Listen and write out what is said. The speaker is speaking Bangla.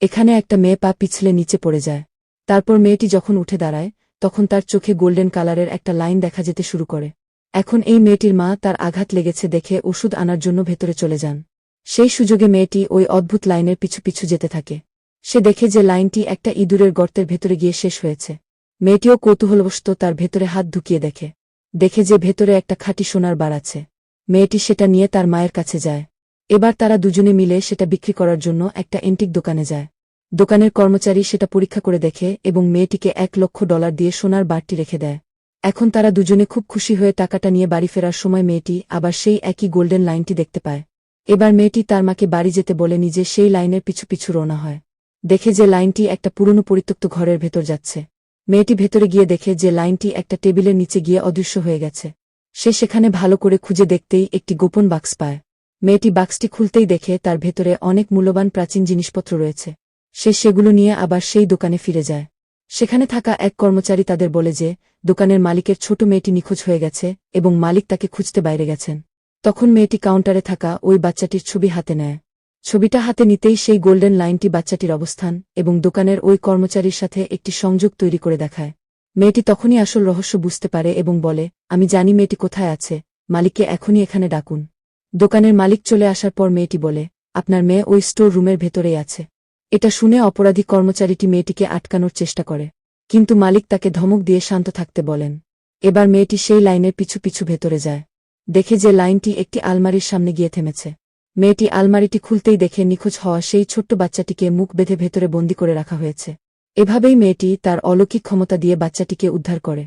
এখানে একটা মেয়ে পা পিছলে নিচে পড়ে যায়। তারপর মেয়েটি যখন উঠে দাঁড়ায় তখন তার চোখে গোল্ডেন কালারের একটা লাইন দেখা যেতে শুরু করে। এখন এই মেয়েটির মা তার আঘাত লেগেছে দেখে ওষুধ আনার জন্য ভেতরে চলে যান। সেই সুযোগে মেয়েটি ওই অদ্ভুত লাইনের পিছু পিছু যেতে থাকে। সে দেখে যে লাইনটি একটা ইঁদুরের গর্তের ভেতরে গিয়ে শেষ হয়েছে। মেয়েটিও কৌতূহলবশত তার ভেতরে হাত ঢুকিয়ে দেখে যে ভেতরে একটা খাঁটি সোনার বার আছে। মেয়েটি সেটা নিয়ে তার মায়ের কাছে যায়। এবার তারা দুজনে মিলে সেটা বিক্রি করার জন্য একটা এন্টিক দোকানে যায়। দোকানের কর্মচারী সেটা পরীক্ষা করে দেখে এবং মেয়েটিকে $1,00,000 দিয়ে সোনার বারটি রেখে দেয়। এখন তারা দুজনে খুব খুশি হয়ে টাকাটা নিয়ে বাড়ি ফেরার সময় মেয়েটি আবার সেই একই গোল্ডেন লাইনটি দেখতে পায়। এবার মেয়েটি তার মাকে বাড়ি যেতে বলে নিজে সেই লাইনের পিছু পিছু রওনা হয়। দেখে যে লাইনটি একটা পুরনো পরিত্যক্ত ঘরের ভেতর যাচ্ছে। মেয়েটি ভেতরে গিয়ে দেখে যে লাইনটি একটা টেবিলের নিচে গিয়ে অদৃশ্য হয়ে গেছে। সে সেখানে ভালো করে খুঁজে দেখতেই একটি গোপন বাক্স পায়। মেয়েটি বাক্সটি খুলতেই দেখে তার ভেতরে অনেক মূল্যবান প্রাচীন জিনিসপত্র রয়েছে। সে সেগুলো নিয়ে আবার সেই দোকানে ফিরে যায়। সেখানে থাকা এক কর্মচারী তাদের বলে যে দোকানের মালিকের ছোট মেয়েটি নিখোঁজ হয়ে গেছে এবং মালিক তাকে খুঁজতে বাইরে গেছেন। তখন মেয়েটি কাউন্টারে থাকা ওই বাচ্চাটির ছবি হাতে নেয়। ছবিটা হাতে নিতেই সেই গোল্ডেন লাইনটি বাচ্চাটির অবস্থান এবং দোকানের ওই কর্মচারীর সাথে একটি সংযোগ তৈরি করে দেখায়। মেয়েটি তখনই আসল রহস্য বুঝতে পারে এবং বলে, আমি জানি মেয়েটি কোথায় আছে, মালিককে এখনই এখানে ডাকুন। দোকানের মালিক চলে আসার পর মেয়েটি বলে, আপনার মেয়ে ওই স্টোর রুমের ভেতরেই আছে। এটা শুনে অপরাধী কর্মচারীটি মেয়েটিকে আটকানোর চেষ্টা করে, কিন্তু মালিক তাকে ধমক দিয়ে শান্ত থাকতে বলেন। এবার মেয়েটি সেই লাইনের পিছু পিছু ভেতরে যায়। দেখে যে লাইনটি একটি আলমারির সামনে গিয়ে থেমেছে। মেয়েটি আলমারিটি খুলতেই দেখে নিখোঁজ হওয়া সেই ছোট্ট বাচ্চাটিকে মুখ বেঁধে ভেতরে বন্দী করে রাখা হয়েছে। এভাবেই মেয়েটি তার অলৌকিক ক্ষমতা দিয়ে বাচ্চাটিকে উদ্ধার করে।